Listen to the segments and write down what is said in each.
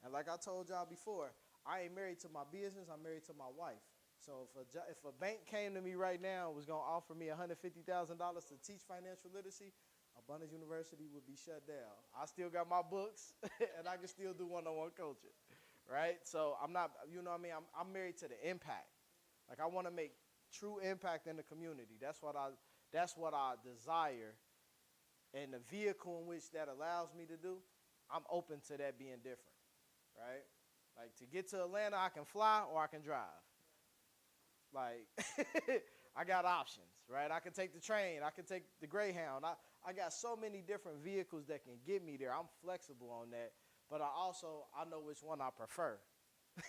And like I told y'all before, I ain't married to my business. I'm married to my wife. So if a bank came to me right now and was going to offer me $150,000 to teach financial literacy, Abundance University would be shut down. I still got my books, and I can still do one-on-one coaching, right? So I'm not, you know what I mean? I'm married to the impact. Like I want to make true impact in the community. That's what I desire, and the vehicle in which that allows me to do, I'm open to that being different, right? Like to get to Atlanta, I can fly or I can drive. Like I got options, right? I can take the train, I can take the Greyhound. I got so many different vehicles that can get me there. I'm flexible on that, but I know which one I prefer.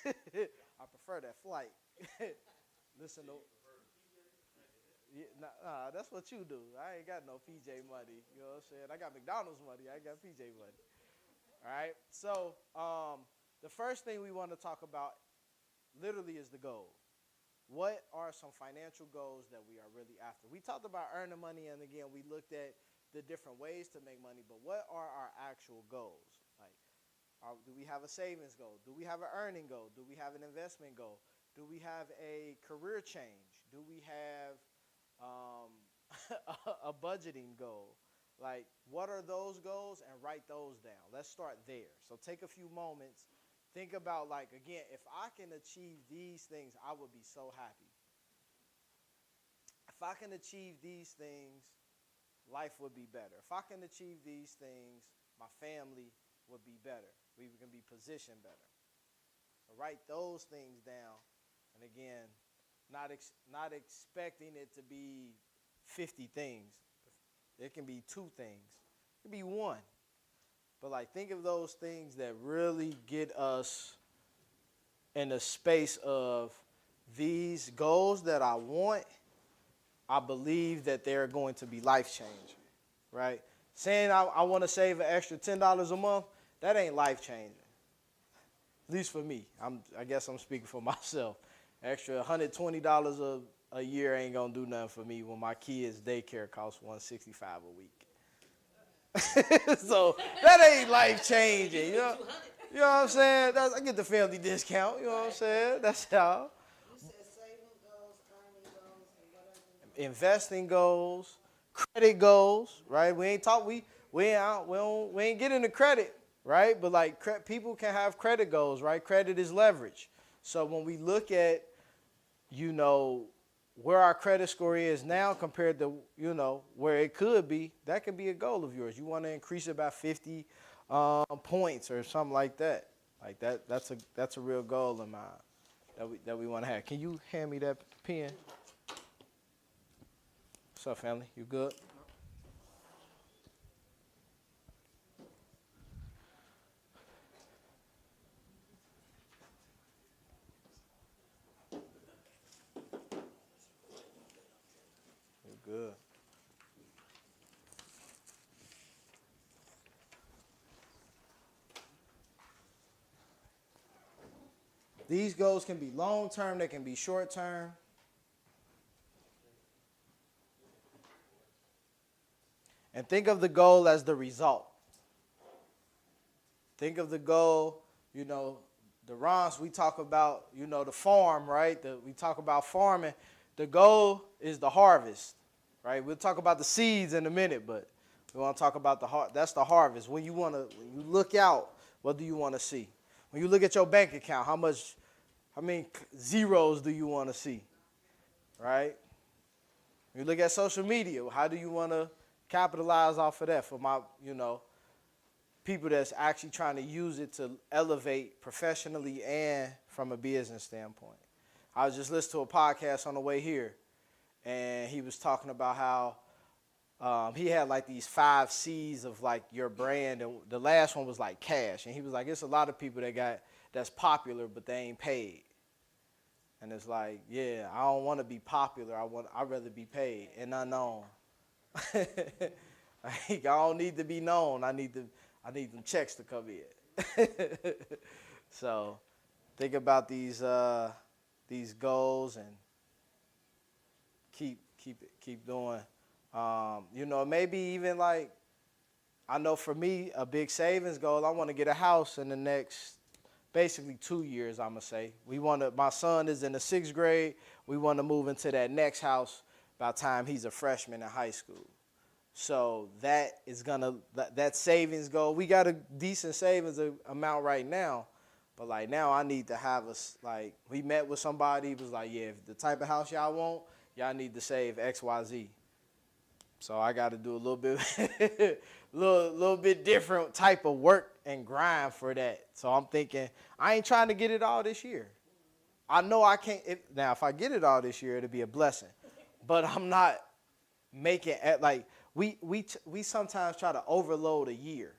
I prefer that flight. Listen to yeah, that's what you do. I ain't got no PJ money. You know what I'm saying? I got McDonald's money. I ain't got PJ money. All right. So the first thing we want to talk about literally is the goal. What are some financial goals that we are really after? We talked about earning money, and again, we looked at the different ways to make money, but what are our actual goals? Like, do we have a savings goal? Do we have an earning goal? Do we have an investment goal? Do we have a career change? Do we have a budgeting goal? Like, what are those goals? And write those down. Let's start there. So take a few moments. Think about, like, again, if I can achieve these things, I would be so happy. If I can achieve these things, life would be better. If I can achieve these things, my family would be better. We can be positioned better. So write those things down. And again, not expecting it to be 50 things. It can be 2 things. It can be 1. But like think of those things that really get us in a space of these goals that I want. I believe that they're going to be life-changing, right? Saying I want to save an extra $10 a month, that ain't life-changing. At least for me. I guess I'm speaking for myself. Extra $120 a year ain't going to do nothing for me when my kids' daycare costs $165 a week. So that ain't life-changing, you know? You know what I'm saying? I get the family discount, you know what I'm saying? That's how. You said saving goals, earning goals, and whatever. Investing goals, credit goals, right? We ain't get into credit, right? But like people can have credit goals, right? Credit is leverage. So when we look at, where our credit score is now compared to, where it could be, that could be a goal of yours. You want to increase it by 50 points or something like that. Like that's a real goal of mine that we want to have. Can you hand me that pen? What's up, family? You good? You good? These goals can be long-term, they can be short-term. And think of the goal as the result. Think of the goal, the Rons, we talk about, the farm, right? We talk about farming. The goal is the harvest, right? We'll talk about the seeds in a minute, but we want to talk about that's the harvest. When you look out, what do you want to see? When you look at your bank account, how many zeros do you want to see, right? When you look at social media, how do you want to capitalize off of that for my, people that's actually trying to use it to elevate professionally and from a business standpoint. I was just listening to a podcast on the way here, and he was talking about how he had like these 5 C's of like your brand, and the last one was like cash. And he was like, it's a lot of people that's popular, but they ain't paid. And it's like, yeah, I don't want to be popular. I'd rather be paid and unknown. I don't need to be known. I need them checks to come in. So think about these goals and keep doing. Maybe even like, I know for me, a big savings goal, I want to get a house in the next basically 2 years, I'm going to say. My son is in the 6th grade. We want to move into that next house by the time he's a freshman in high school. So that is that savings goal. We got a decent savings amount right now. But like now I need to have we met with somebody, was like, yeah, if the type of house y'all want, y'all need to save X, Y, Z. So I got to do a little bit, little bit different type of work and grind for that. So I'm thinking, I ain't trying to get it all this year. I know I can't. Now, if I get it all this year, it'll be a blessing. But I'm not making we sometimes try to overload a year.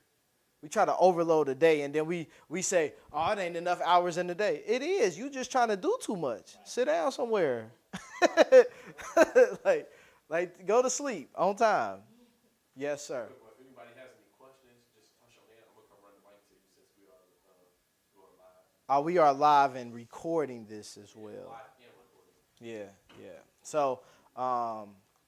We try to overload a day, and then we say, oh, it ain't enough hours in the day. It is. You just trying to do too much. Sit down somewhere. Like go to sleep on time. Yes, sir. If anybody has any questions, just touch your hand. I'm going to come run the mic to you since we are live. We are live and recording this as well. Live and recording. Yeah. So,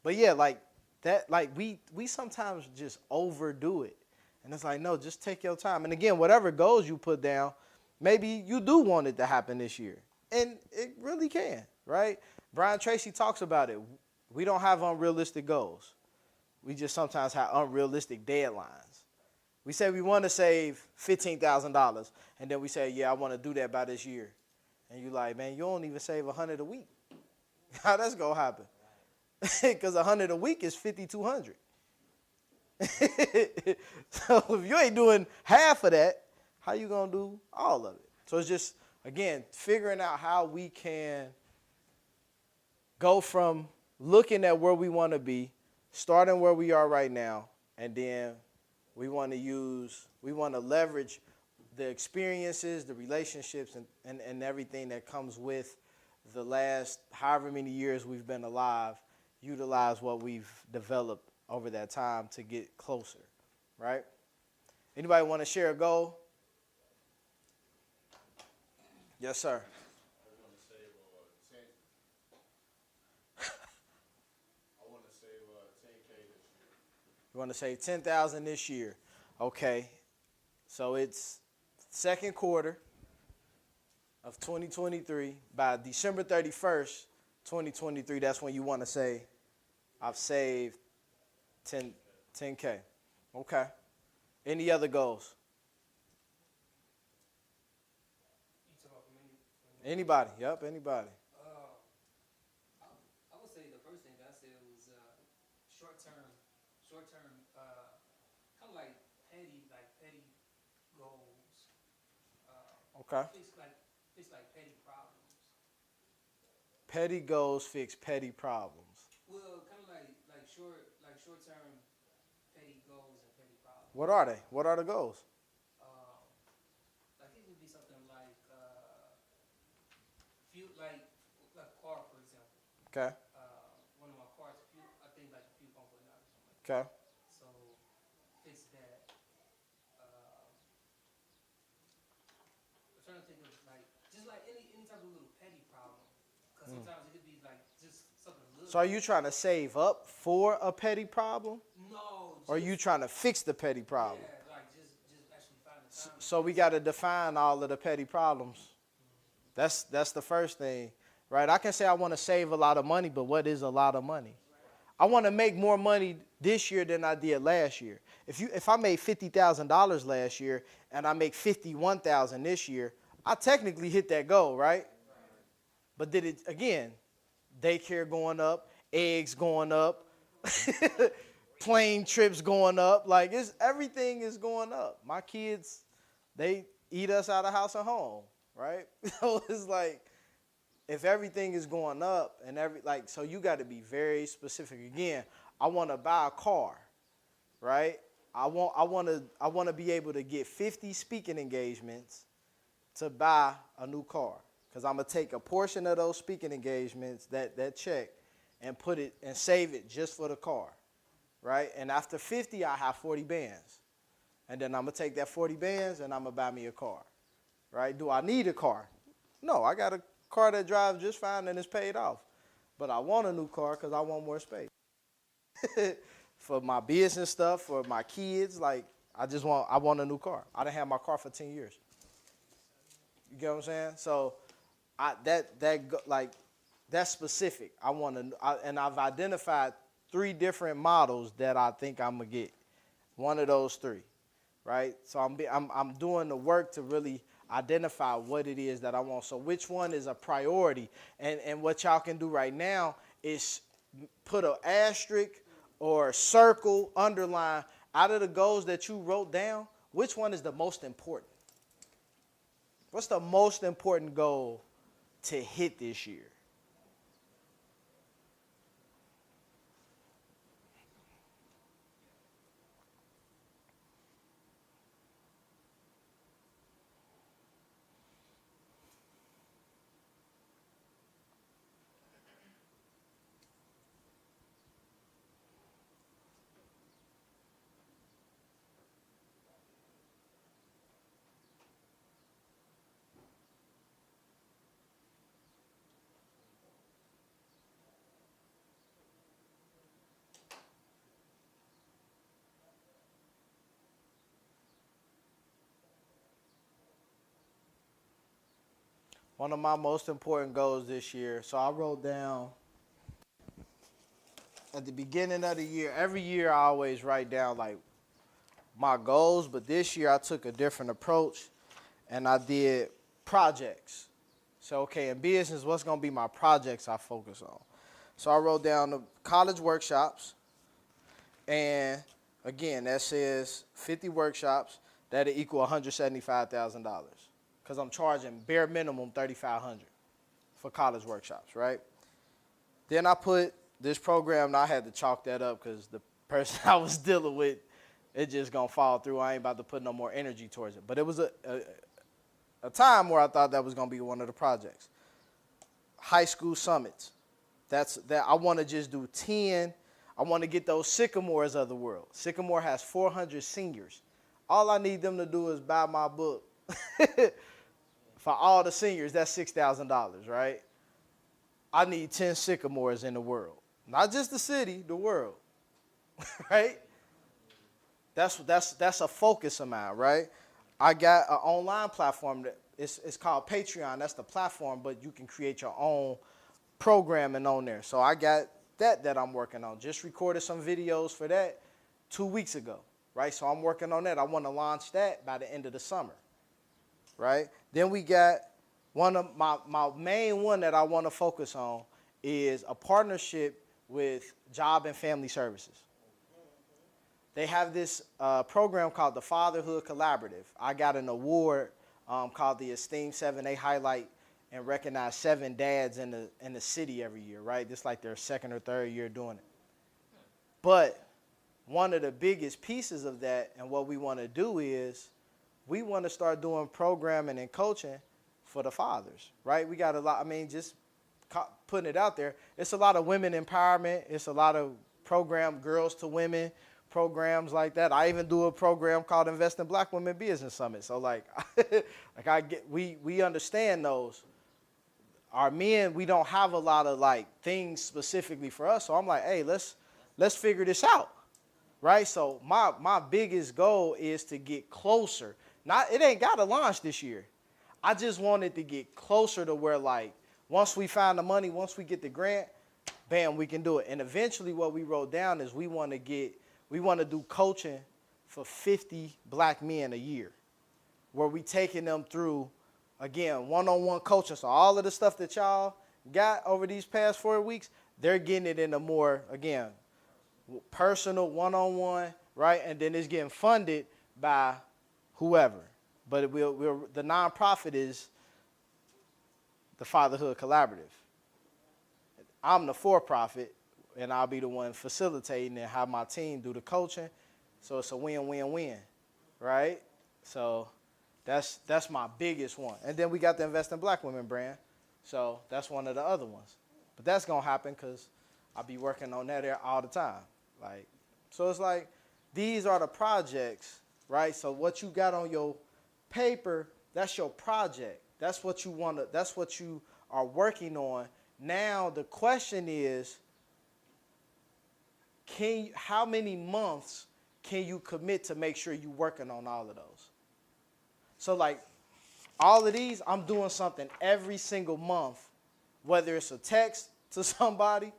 but yeah, like that, like we sometimes just overdo it. And it's like, no, just take your time. And again, whatever goals you put down, maybe you do want it to happen this year. And it really can, right? Brian Tracy talks about it. We don't have unrealistic goals. We just sometimes have unrealistic deadlines. We say we want to save $15,000, and then we say, yeah, I want to do that by this year. And you're like, man, you don't even save $100 a week. How that's going to happen? Because $100 a week is $5,200. So if you ain't doing half of that, how you going to do all of it? So it's just, again, figuring out how we can go from looking at where we want to be, starting where we are right now, and then we want to leverage the experiences, the relationships, and everything that comes with the last however many years we've been alive, utilize what we've developed over that time to get closer, right? Anybody want to share a goal? Yes, sir. I want to save 10K this year. You want to save 10,000 this year. Okay. So it's second quarter of 2023. By December 31st, 2023, that's when you want to say, I've saved 10K. Okay. Any other goals? Anybody? Yep, anybody. I would say the first thing that I said was short-term, kind of like petty goals. Okay. Fix petty problems. Petty goals fix petty problems. Well, kind of like short-term petty goals and petty problems. What are they? What are the goals? Like it would be something like like a car, for example. Okay. One of my cars, I think like a fuel pump went out or something like Okay. that. So fix that. I'm trying to think of just like any type of little petty problem, because sometimes it could be like just something little. So are you trying to save up for a petty problem? No. Or are you trying to fix the petty problem? Yeah, like just actually find the time. So we got to define all of the petty problems. That's the first thing, right? I can say I want to save a lot of money, but what is a lot of money? I want to make more money this year than I did last year. If I made $50,000 last year and I make $51,000 this year, I technically hit that goal, right? But did it again? Daycare going up, eggs going up, plane trips going up. Like everything is going up. My kids, they eat us out of house and home, right? So it's like if everything is going up and so you got to be very specific. Again, I want to buy a car, right? I want to be able to get 50 speaking engagements to buy a new car, because I'm gonna take a portion of those speaking engagements, that check, and put it and save it just for the car, right? And after 50, I have 40 bands, and then I'm gonna take that 40 bands and I'm gonna buy me a car, right? Do I need a car? No, I got a car that drives just fine and is paid off, but I want a new car because I want more space for my business stuff, for my kids. Like I want a new car. I done had my car for 10 years. You get what I'm saying? So that's specific. And I've identified 3 different models that I think I'm gonna get. One of those 3, right? So I'm doing the work to really identify what it is that I want. So which one is a priority? And what y'all can do right now is put an asterisk or circle, underline, out of the goals that you wrote down, which one is the most important? What's the most important goal to hit this year? One of my most important goals this year. So I wrote down at the beginning of the year, every year I always write down like my goals, but this year I took a different approach and I did projects. So, okay, in business, what's going to be my projects I focus on? So I wrote down the college workshops, and again, that says 50 workshops, that'll equal $175,000 because I'm charging bare minimum $3,500 for college workshops, right? Then I put this program, and I had to chalk that up because the person I was dealing with, it just going to fall through. I ain't about to put no more energy towards it. But it was a time where I thought that was going to be one of the projects. High school summits. I want to just do 10. I want to get those Sycamores of the world. Sycamore has 400 seniors. All I need them to do is buy my book. For all the seniors, that's $6,000, right? I need 10 Sycamores in the world. Not just the city, the world. Right? That's a focus of mine, right? I got an online platform that it's called Patreon. That's the platform, but you can create your own programming on there. So I got that I'm working on. Just recorded some videos for that 2 weeks ago, right? So I'm working on that. I want to launch that by the end of the summer, right? Then we got one of my main one that I want to focus on is a partnership with Job and Family Services. They have this program called the Fatherhood Collaborative. I got an award called the Esteem 7. They highlight and recognize 7 dads in the city every year, right? This is like their second or third year doing it. But one of the biggest pieces of that and what we want to do is we want to start doing programming and coaching for the fathers, right? We got a lot, just putting it out there. It's a lot of women empowerment. It's a lot of program, girls to women, programs like that. I even do a program called Invest in Black Women Business Summit. So we understand those. Our men, we don't have a lot of things specifically for us. So I'm like, hey, let's figure this out, right? So my biggest goal is to get closer. It ain't got to launch this year. I just wanted to get closer to where once we find the money, once we get the grant, bam, we can do it. And eventually what we wrote down is we want to do coaching for 50 black men a year, where we taking them through, again, one-on-one coaching. So all of the stuff that y'all got over these past 4 weeks, they're getting it in a more, again, personal, one-on-one, right? And then it's getting funded by whoever. But the nonprofit is the Fatherhood Collaborative. I'm the for-profit, and I'll be the one facilitating and have my team do the coaching. So it's a win-win-win, right? So that's my biggest one. And then we got the Invest in Black Women brand. So that's one of the other ones. But that's going to happen because I'll be working on that all the time. So it's these are the projects, right? So what you got on your paper, that's your project. That's what you are working on. Now the question is, how many months can you commit to make sure you're working on all of those? So All of these, I'm doing something every single month, whether it's a text to somebody,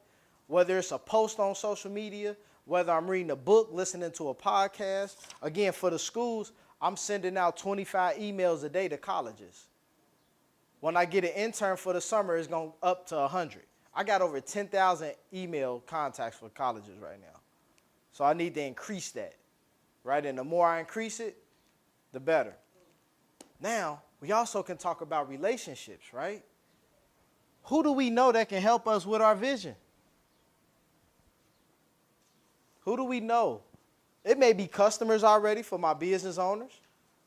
whether it's a post on social media, whether I'm reading a book, listening to a podcast. Again, for the schools, I'm sending out 25 emails a day to colleges. When I get an intern for the summer, it's going up to 100. I got over 10,000 email contacts for colleges right now. So I need to increase that, right? And the more I increase it, the better. Now, we also can talk about relationships, right? Who do we know that can help us with our vision? Who do we know? It may be customers already for my business owners.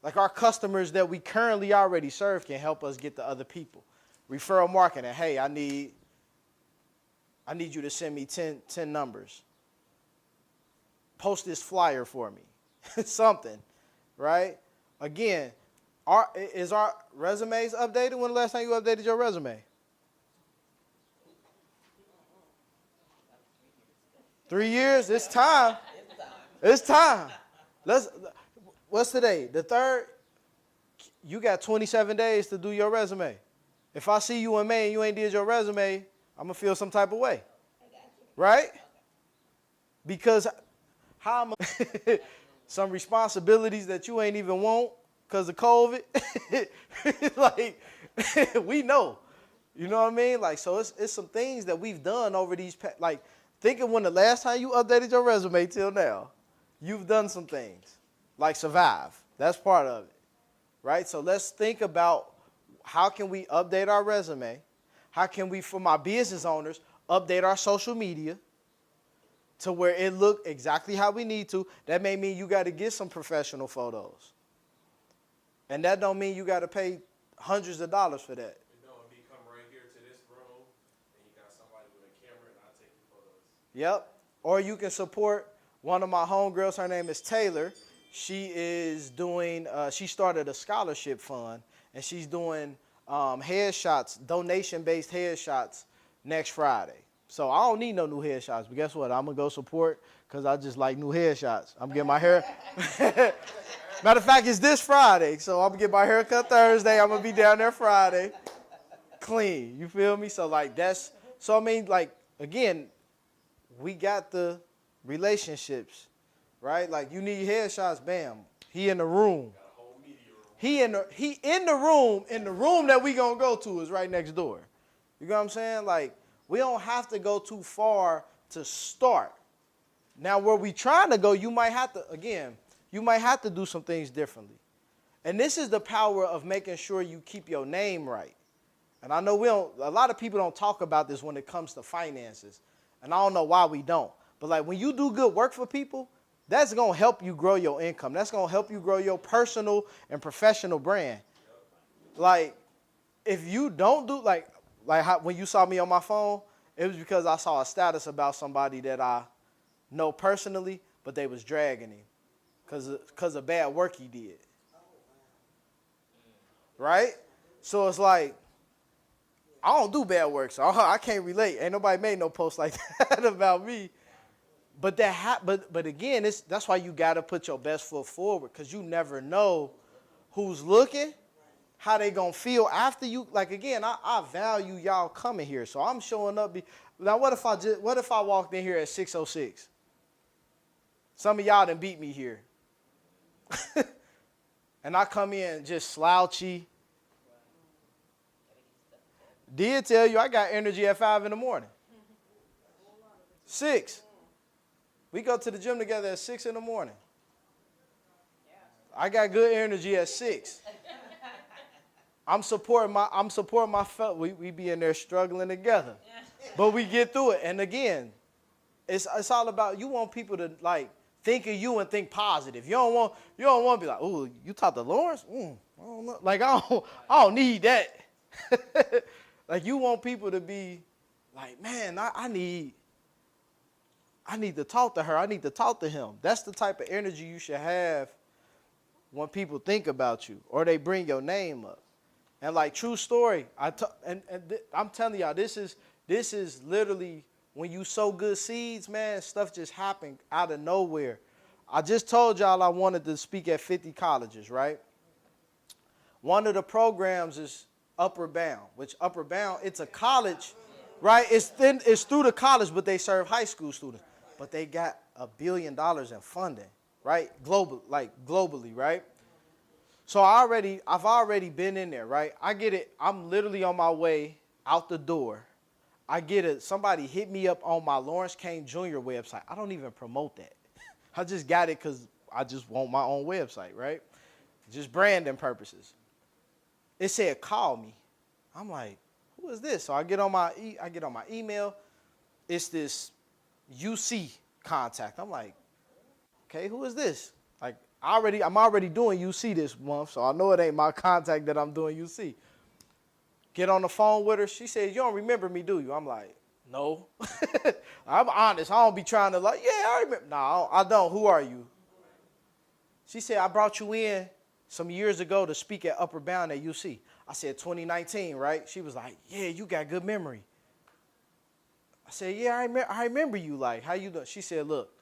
Like our customers that we currently already serve can help us get to other people. Referral marketing. Hey, I need you to send me 10 numbers. Post this flyer for me. Something, right? Again, is our resumes updated? When the last time you updated your resume? 3 years? It's time. It's time. What's today? The 3rd? You got 27 days to do your resume. If I see you in May and you ain't did your resume, I'm going to feel some type of way. Right? Because how am I some responsibilities that you ain't even want because of COVID? Like, we know. You know what I mean? Like, so it's some things that we've done over these, like, think of when the last time you updated your resume till now. You've done some things, like survive. That's part of it, right? So let's think about how can we update our resume? How can we, for my business owners, update our social media to where it look exactly how we need to? That may mean you got to get some professional photos. And that don't mean you got to pay hundreds of dollars for that. You know, me come right here to this room, and you got somebody with a camera, and I'll take the photos. Yep. Or you can support one of my homegirls. Her name is Taylor. She is doing, she started a scholarship fund, and she's doing headshots, donation-based headshots next Friday. So I don't need no new headshots, but guess what? I'm going to go support because I just like new headshots. I'm getting my hair. Matter of fact, it's this Friday, so I'm going to get my hair cut Thursday. I'm going to be down there Friday. Clean. You feel me? So, like, that's, so I mean, like, again, we got the relationships, right? Like, you need headshots, bam. He in the room. He in the room that we going to go to is right next door. You know what I'm saying? Like, we don't have to go too far to start. Now, where we trying to go, you might have to do some things differently. And this is the power of making sure you keep your name right. And I know a lot of people don't talk about this when it comes to finances. And I don't know why we don't. But like when you do good work for people, that's going to help you grow your income. That's going to help you grow your personal and professional brand. Like, if you don't do, like how, when you saw me on my phone, it was because I saw a status about somebody that I know personally, but they was dragging him because of bad work he did. Right? So it's like, I don't do bad work, so I can't relate. Ain't nobody made no post like that about me. But but again, that's why you got to put your best foot forward, because you never know who's looking, how they going to feel after you. Like, again, I value y'all coming here, so I'm showing up. Now, what if I walked in here at 6:06? Some of y'all done beat me here. And I come in just slouchy. Did tell you I got energy at 5 in the morning. 6. We go to the gym together at 6 in the morning. I got good energy at 6. I'm supporting my fellow. We be in there struggling together. But we get through it. And again, it's all about, you want people to like think of you and think positive. You don't want to be like, oh, you taught the Lawrence? I don't know. Like I don't need that. Like, you want people to be like, man, I need to talk to her. I need to talk to him. That's the type of energy you should have when people think about you or they bring your name up. And like, true story, I'm telling y'all, this is literally when you sow good seeds, man, stuff just happened out of nowhere. I just told y'all I wanted to speak at 50 colleges, right? One of the programs is Upper Bound, which Upper Bound, it's a college, right? It's through the college, but they serve high school students. But they got $1 billion in funding, right? Globally, right? So I've already been in there, right? I get it. I'm literally on my way out the door. I get it. Somebody hit me up on my Lawrence Cain Jr. website. I don't even promote that. I just got it because I just want my own website, right? Just branding purposes. It said, call me. I'm like, who is this? So I get on my email. It's this UC contact. I'm like, okay, who is this? Like, I'm already doing UC this month, so I know it ain't my contact that I'm doing UC. Get on the phone with her. She said, you don't remember me, do you? I'm like, no. I'm honest. I don't be trying to like, yeah, I remember. No, I don't. Who are you? She said, I brought you in some years ago to speak at Upper Bound at UC. I said, 2019, right? She was like, yeah, you got good memory. I said, yeah, I remember you. Like, how you doing? She said, look,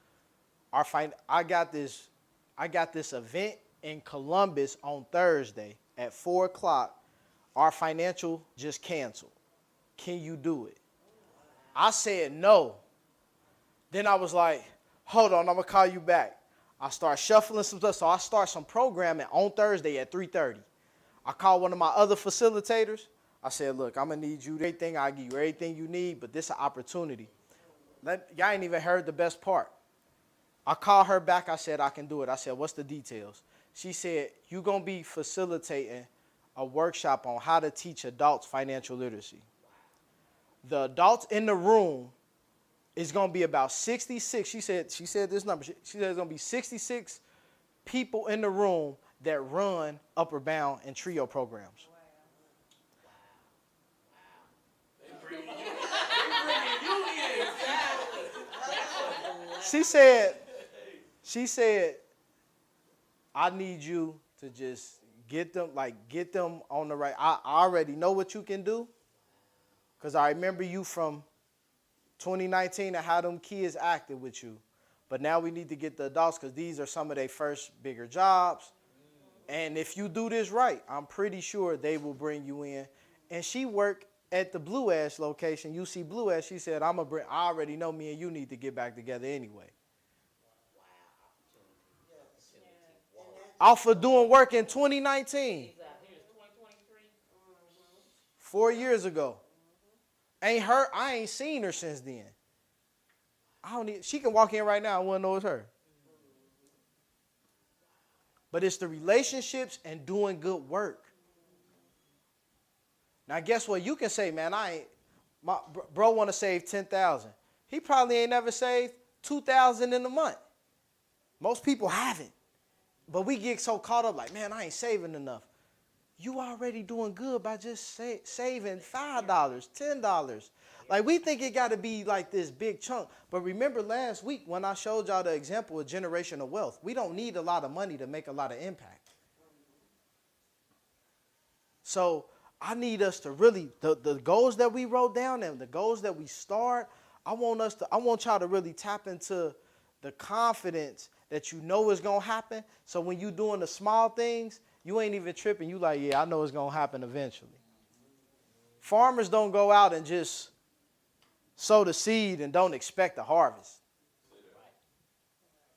I got this event in Columbus on Thursday at 4 o'clock. Our financial just canceled. Can you do it? I said no. Then I was like, hold on, I'm going to call you back. I start shuffling some stuff. So I start some programming on Thursday at 3:30. I called one of my other facilitators. I said, look, I'm going to need you everything. I'll give you everything you need, but this is an opportunity. Y'all ain't even heard the best part. I called her back. I said, I can do it. I said, what's the details? She said, you're going to be facilitating a workshop on how to teach adults financial literacy. The adults in the room is going to be about 66. She said this number. She said there's going to be 66 people in the room that run Upper Bound and Trio programs. She said, I need you to just get them on the right. I already know what you can do because I remember you from 2019 and how them kids acted with you. But now we need to get the adults because these are some of their first bigger jobs. And if you do this right, I'm pretty sure they will bring you in. And she worked at the Blue Ash location, UC Blue Ash. She said, I already know me and you need to get back together anyway. Off of doing work in 2019. 4 years ago. I ain't seen her since then. She can walk in right now and wouldn't know it's her. But it's the relationships and doing good work. Now guess what? You can say, man, my bro want to save $10,000. He probably ain't never saved $2,000 in a month. Most people haven't. But we get so caught up like, man, I ain't saving enough. You already doing good by just saving $5, $10. Like we think it got to be like this big chunk. But remember last week when I showed y'all the example of generational wealth, we don't need a lot of money to make a lot of impact. So I need us to really, the goals that we wrote down and the goals that we start, I want y'all to really tap into the confidence that you know is going to happen. So when you're doing the small things, you ain't even tripping. You like, yeah, I know it's going to happen eventually. Farmers don't go out and just sow the seed and don't expect a harvest.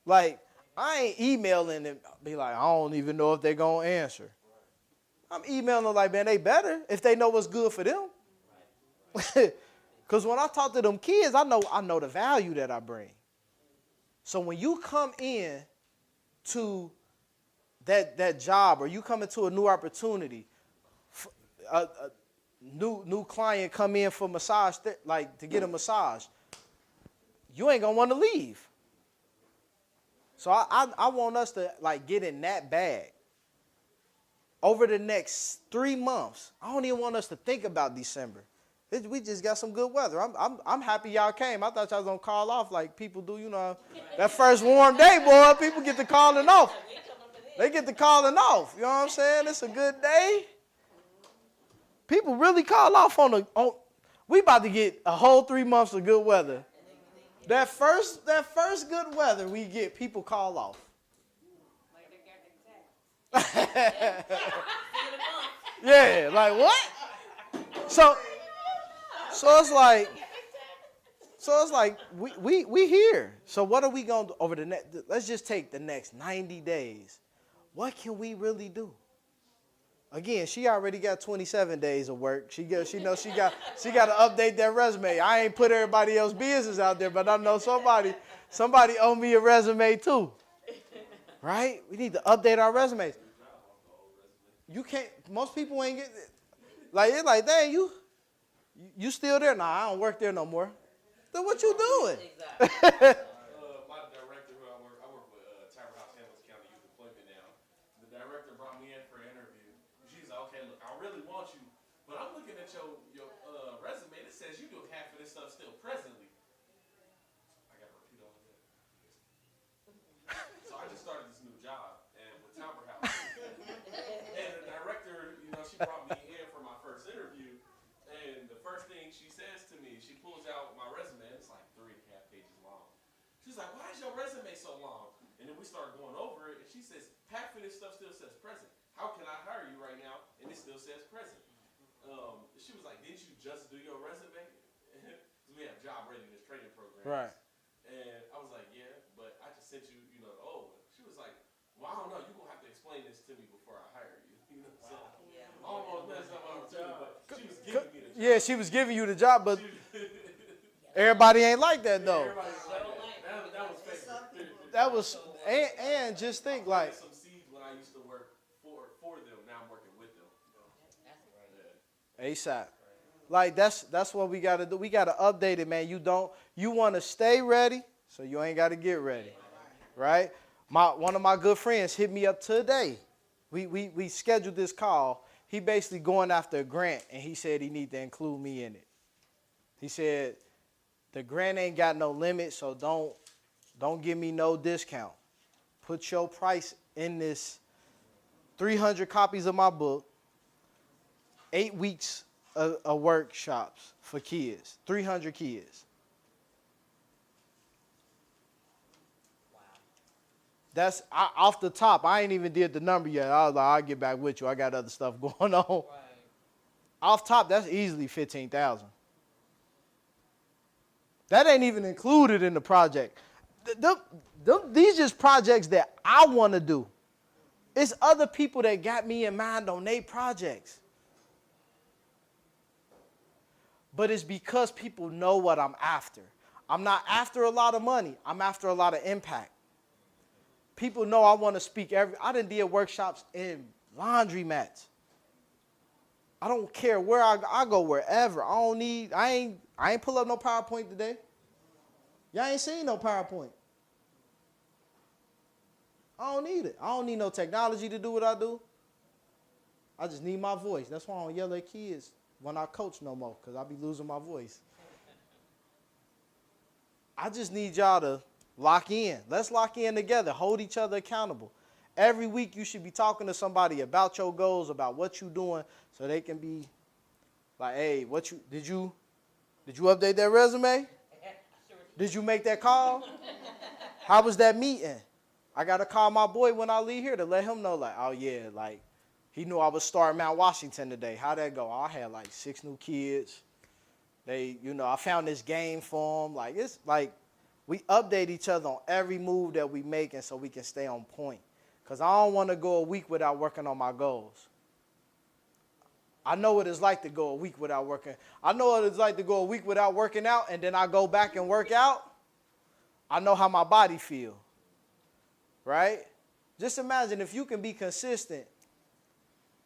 Like, I ain't emailing and be like, I don't even know if they're going to answer. I'm emailing them like, man, they better if they know what's good for them. Because when I talk to them kids, I know the value that I bring. So when you come in to that job or you come into a new opportunity, a new client come in for massage, like to get a massage, you ain't going to want to leave. So I want us to like get in that bag. Over the next 3 months, I don't even want us to think about December. We just got some good weather. I'm happy y'all came. I thought y'all was going to call off like people do, you know. That first warm day, boy, people get to calling off. They get to calling off. You know what I'm saying? It's a good day. People really call off we about to get a whole 3 months of good weather. That first good weather we get, people call off. Yeah, like what? So it's like we here. So what are we gonna do over the next? Let's just take the next 90 days. What can we really do? Again, she already got 27 days of work. She knows she got to update that resume. I ain't put everybody else's business out there, but I know somebody owe me a resume too. Right? We need to update our resumes. You can't. Most people ain't get like it's like, dang, you still there? Nah, I don't work there no more. Then what you doing? Exactly. My director, who I work with Tower House, Hamilton County Youth Employment now. The director brought me in for an interview. She's like, okay, look, I really want you, but I'm looking at your resume. It says you do half of this stuff still presently. I got to repeat all of that. So I just started this new job and with Tower House. And the director, she brought me in for my first interview. And the first thing she says to me, she pulls out my resume. It's like 3.5 pages long. She's like, why is your resume so long? And then we start going over it. And she says, half of this stuff still says present. How can I hire you right now? And it still says present. She was like, didn't you just do your resume? We have job readiness training programs. Right. And I was like, yeah, but I just sent you, the old one. She was like, well, I don't know. You're going to have to explain this to me before I hire you. So Yeah. almost messed up my opportunity, but she was giving me the job. Yeah, she was giving you the job, but everybody ain't like that though. Everybody's like that. That was fake. That was and just think like some seeds when I used to work for them. Now I'm working with them. That's right. ASAP. Like that's what we gotta do. We gotta update it, man. You want to stay ready, so you ain't got to get ready, right? One of my good friends hit me up today. We scheduled this call. He basically going after a grant, and he said he need to include me in it. He said the grant ain't got no limit, so don't give me no discount. Put your price in this 300 copies of my book, 8 weeks of workshops for kids, 300 kids. That's off the top. I ain't even did the number yet. I was like, I'll get back with you. I got other stuff going on. Right. Off top, that's easily $15,000. That ain't even included in the project. These just projects that I want to do. It's other people that got me in mind on their projects. But it's because people know what I'm after. I'm not after a lot of money. I'm after a lot of impact. People know I want to speak I done did workshops in laundromats. I don't care where I go wherever. I ain't pull up no PowerPoint today. Y'all ain't seen no PowerPoint. I don't need it. I don't need no technology to do what I do. I just need my voice. That's why I don't yell at kids when I coach no more, because I be losing my voice. I just need y'all to lock in. Let's lock in together. Hold each other accountable. Every week you should be talking to somebody about your goals, about what you're doing, so they can be like, hey, did you update that resume? Did you make that call? How was that meeting? I got to call my boy when I leave here to let him know, like, oh yeah, like, he knew I was starting Mount Washington today. How'd that go? I had like 6 new kids. I found this game for them. Like, it's like, we update each other on every move that we make, and so we can stay on point. Because I don't want to go a week without working on my goals. I know what it's like to go a week without working. I know what it's like to go a week without working out, and then I go back and work out. I know how my body feels. Right? Just imagine if you can be consistent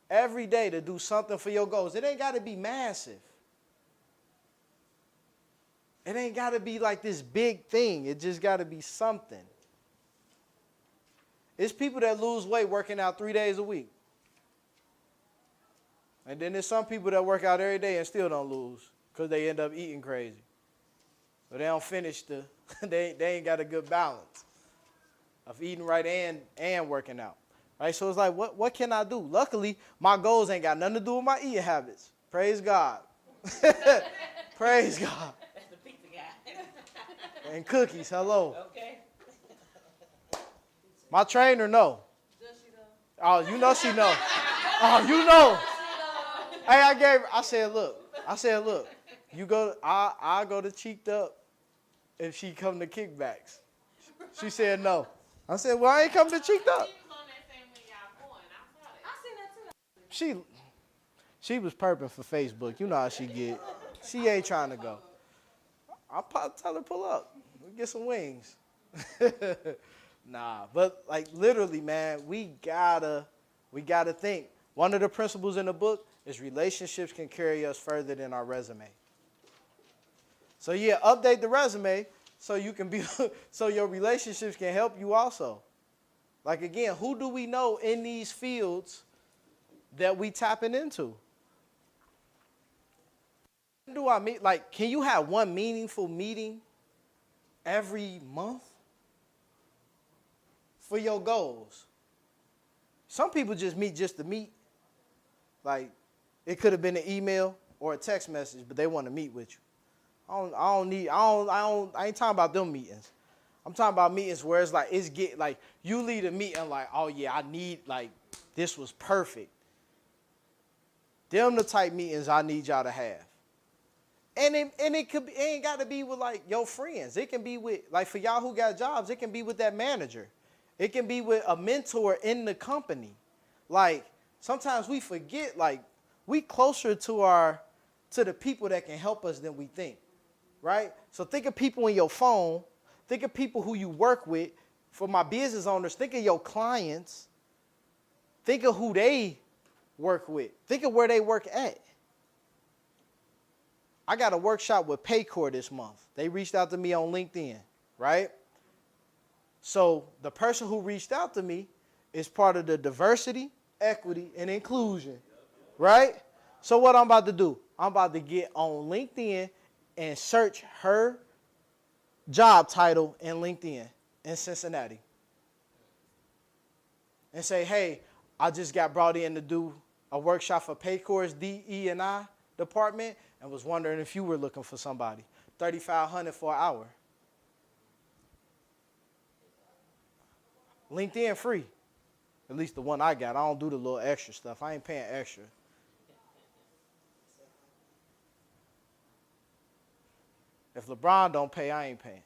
every day to do something for your goals. It ain't got to be massive. It ain't got to be like this big thing. It just got to be something. It's people that lose weight working out 3 days a week. And then there's some people that work out every day and still don't lose because they end up eating crazy. But they don't finish they ain't got a good balance of eating right and working out. Right? So it's like, what can I do? Luckily, my goals ain't got nothing to do with my eating habits. Praise God. Praise God. That's the pizza guy. And cookies, hello. Okay. My trainer know. Does she though? Oh, you know she know. Oh, you know. I said, look, you go, I go to Cheeked Up if she come to Kickbacks. She said no. I said, well, I ain't come to Cheeked Up. She was perping for Facebook. You know how she get. She ain't trying to go. I'll tell her pull up. We get some wings. Nah, but like literally, man, we gotta think. One of the principles in the book is relationships can carry us further than our resume. So yeah, update the resume so you can be so your relationships can help you also. Like again, who do we know in these fields that we tapping into? Do I meet like can you have one meaningful meeting every month for your goals? Some people just meet just to meet. Like it could have been an email or a text message, but they want to meet with you. I ain't talking about them meetings. I'm talking about meetings where it's like you lead a meeting like, oh yeah, I need like this was perfect. Them the type meetings I need y'all to have. And it ain't got to be with like your friends. It can be with like for y'all who got jobs, it can be with that manager. It can be with a mentor in the company. Like sometimes we forget like we closer to the people that can help us than we think. Right? So think of people in your phone. Think of people who you work with. For my business owners, think of your clients. Think of who they work with. Think of where they work at. I got a workshop with Paycor this month. They reached out to me on LinkedIn, right? So the person who reached out to me is part of the diversity, equity, and inclusion, right? So what I'm about to do, I'm about to get on LinkedIn and search her job title in LinkedIn in Cincinnati. And say, hey, I just got brought in to do a workshop for Paycor's DE&I department and was wondering if you were looking for somebody. $3,500 for an hour. LinkedIn free. At least the one I got. I don't do the little extra stuff. I ain't paying extra. If LeBron don't pay, I ain't paying.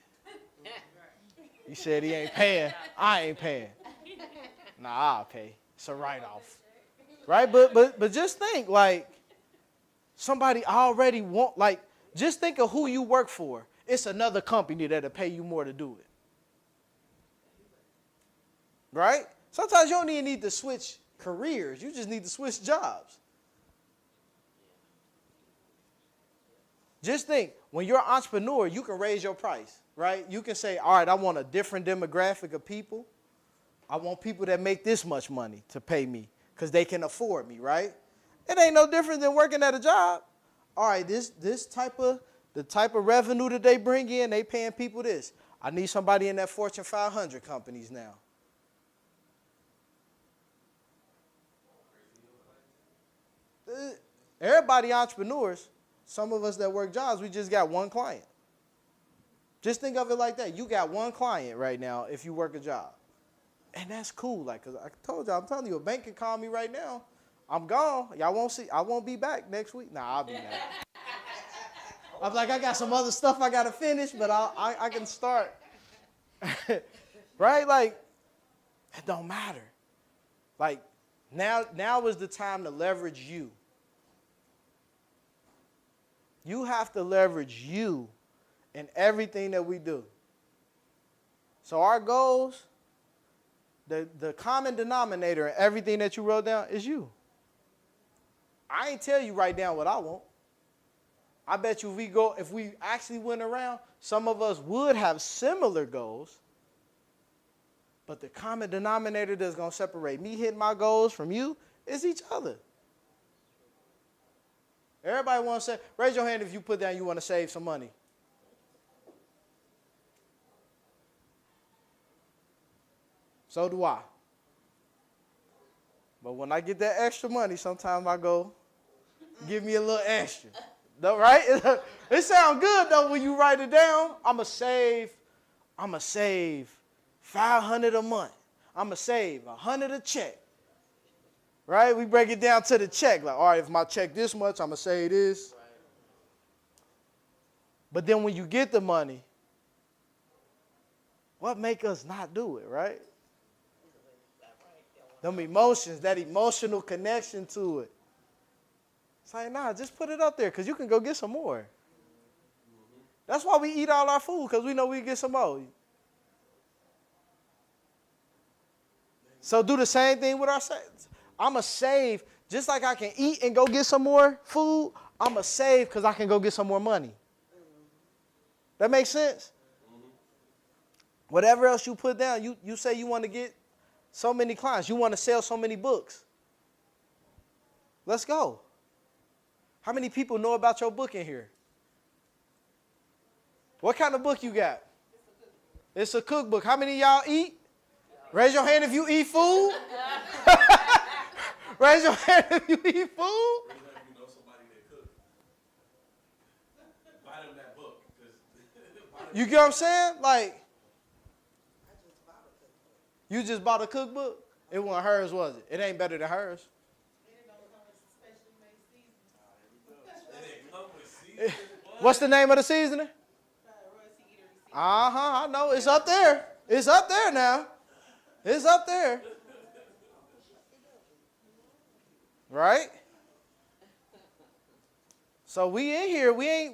He said he ain't paying. I ain't paying. Nah, I'll pay. It's a write-off. Right? But just think, like, somebody already like, just think of who you work for. It's another company that'll pay you more to do it. Right? Sometimes you don't even need to switch careers. You just need to switch jobs. Just think, when you're an entrepreneur, you can raise your price, right? You can say, all right, I want a different demographic of people. I want people that make this much money to pay me because they can afford me, right? It ain't no different than working at a job. All right, the type of revenue that they bring in, they paying people this. I need somebody in that Fortune 500 companies now. Everybody entrepreneurs. Some of us that work jobs, we just got one client. Just think of it like that. You got one client right now if you work a job. And that's cool. Like, cause I told you, I'm telling you, a bank can call me right now. I'm gone. Y'all won't see. I won't be back next week. Nah, I'll be back. I'm like, I got some other stuff I got to finish, but I can start. Right? Like, it don't matter. Like, now is the time to leverage you. You have to leverage you in everything that we do. So our goals, the common denominator in everything that you wrote down is you. I ain't tell you write down what I want. I bet you if we actually went around, some of us would have similar goals. But the common denominator that's going to separate me hitting my goals from you is each other. Everybody wants to say, raise your hand if you put down you want to save some money. So do I. But when I get that extra money, sometimes I go, give me a little extra. Right? It sounds good, though, when you write it down. I'm going to save $500 a month. I'm going to save $100 a check. Right? We break it down to the check. Like, all right, if my check this much, I'm going to say this. But then when you get the money, what make us not do it, right? Them emotions, that emotional connection to it. It's like, nah, just put it up there because you can go get some more. That's why we eat all our food, because we know we can get some more. So do the same thing with our savings. I'm going to save, just like I can eat and go get some more food, I'm going to save because I can go get some more money. That makes sense? Whatever else you put down, you say you want to get so many clients. You want to sell so many books. Let's go. How many people know about your book in here? What kind of book you got? It's a cookbook. How many of y'all eat? Raise your hand if you eat food. Raise your hand if you eat food. You know somebody that cooks. Buy them that book. You get what I'm saying? Like, you just bought a cookbook? It wasn't hers, was it? It ain't better than hers. What's the name of the seasoning? I know. It's up there. It's up there now. It's up there. Right? So we in here. We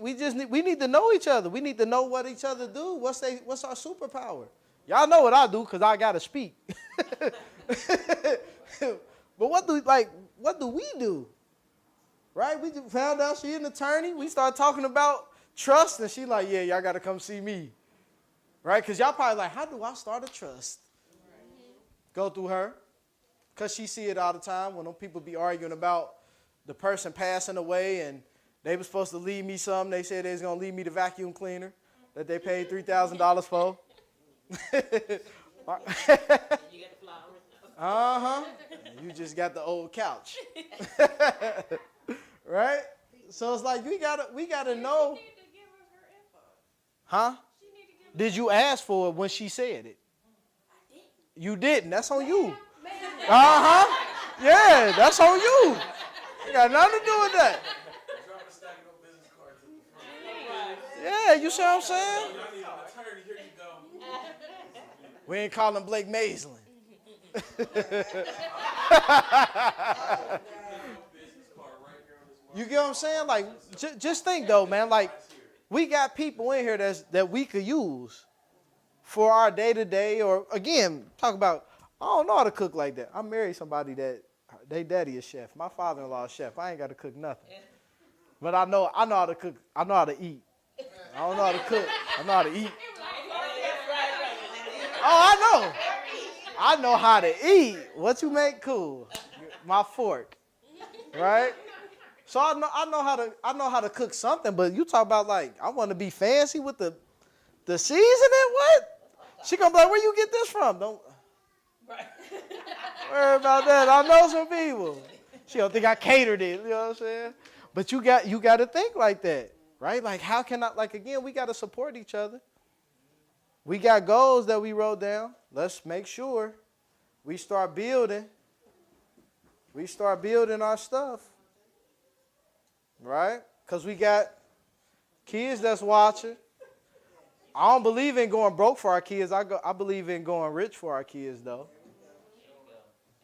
need to know each other. We need to know what each other do. What's our superpower? Y'all know what I do because I gotta speak. But what do we do? Right? We just found out she an attorney. We started talking about trust, and she like, yeah, y'all got to come see me. Right? Because y'all probably like, how do I start a trust? Go through her. Because she see it all the time when them people be arguing about the person passing away, and they were supposed to leave me something. They said they was going to leave me the vacuum cleaner that they paid $3,000 for. You got the flowers. You just got the old couch. Right? So it's like we gotta know. She need to give us her info. Huh? She need to give Did you ask for it when she said it? I didn't. You didn't. That's on you. Ma'am. Yeah, that's on you. It got nothing to do with that. Drop a stack of business cards in the front. Yeah, you see what I'm saying? Y'all need an attorney. Here you go. We ain't calling Blake Maislin. You get what I'm saying? Like, just think though, man. Like, we got people in here that we could use for our day to day. Or again, talk about. I don't know how to cook like that. I married somebody that they daddy is chef. My father-in-law is chef. I ain't got to cook nothing. But I know how to cook. I know how to eat. I don't know how to cook. I know how to eat. Oh, I know how to eat. What you make cool? My fork, right? So I know how to cook something. But you talk about like I want to be fancy with the seasoning. What? She gonna be like, where you get this from? Don't worry about that. I know some people. She don't think I catered it. You know what I'm saying? But you got to think like that, right? Like how can I? Like again, we got to support each other. We got goals that we wrote down. Let's make sure we start building. We start building our stuff. Right? Because we got kids that's watching. I don't believe in going broke for our kids. I believe in going rich for our kids, though.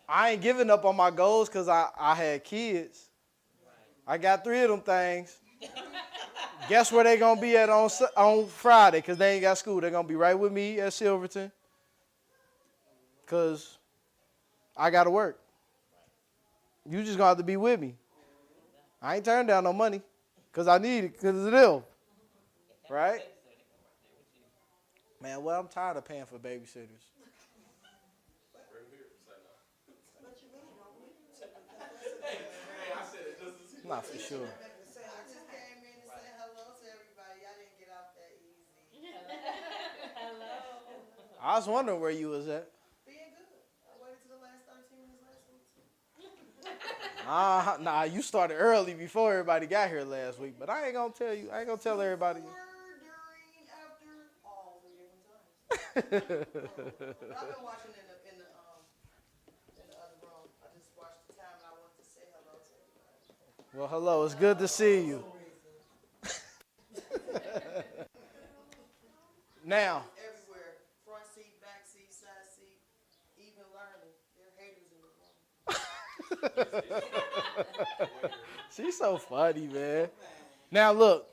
I ain't giving up on my goals because I had kids. I got 3 of them things. Guess where they going to be at on Friday because they ain't got school. They're going to be right with me at Silverton because I got to work. You just going to have to be with me. I ain't turning down no money because I need it because it's ill. Right? Man, well, I'm tired of paying for babysitters. Not for sure. I just came in and said hello to everybody. I didn't get off that easy. Hello. I was wondering where you was at. Being good. I waited till the last 13 minutes last week. Nah, you started early before everybody got here last week, but I ain't gonna tell you. I ain't gonna tell everybody. Before, during, after, all 3 different times. I've been watching in the other room. I just watched the time and I Well, hello. It's good to see you. Now, Everywhere. Front seat, back seat, side seat, even learning. There are haters in the room. she's so funny, man. Now, look.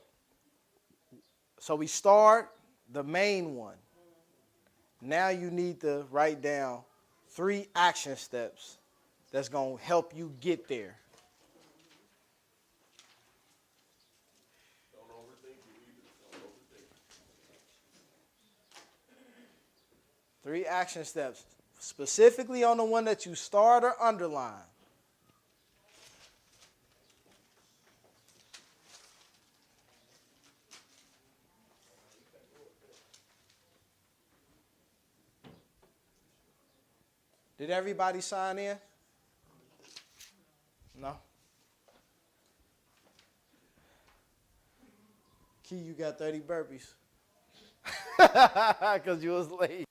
So we start the main one. Now you need to write down 3 action steps that's going to help you get there. Don't overthink it either. Don't overthink it. 3 action steps, specifically on the one that you start or underline. Did everybody sign in? No? Key, you got 30 burpees. Because you was late.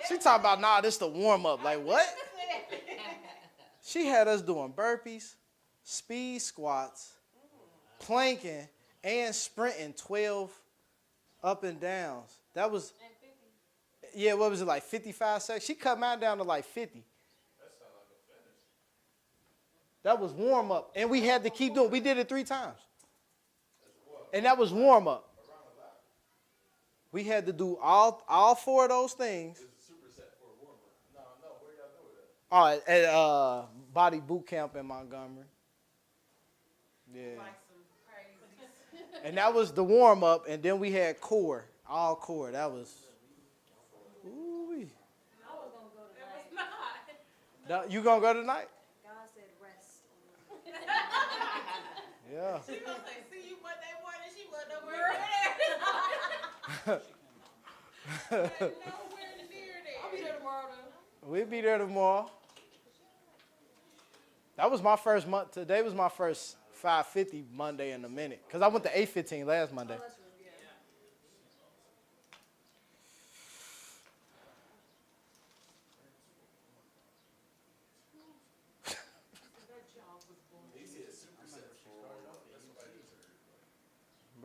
She talking about, nah, this the warm-up. Like, what? She had us doing burpees, speed squats, planking, and sprinting 12 up and downs. That was, yeah, what was it, like 55 seconds? She cut mine down to like 50. That sounds like a finish. That was warm-up. And we had to keep doing it. We did it 3 times. And that was warm-up. We had to do all 4 of those things. It's a superset for a warm-up. No, where y'all do it at? At Body Boot Camp in Montgomery. Yeah. And that was the warm-up, and then we had core, all core. That was, ooh-wee. I was going to go tonight. You going to go tonight? God said rest. Yeah. She gonna say, see you Monday morning. She wasn't nowhere near there. Nowhere near there. I'll be there tomorrow, though. We'll be there tomorrow. That was my first month. Today was my first 5:50 Monday in a minute. Because I went to 8:15 last Monday. Oh, that's right, yeah. He said superset for a warm-up. That's what I used.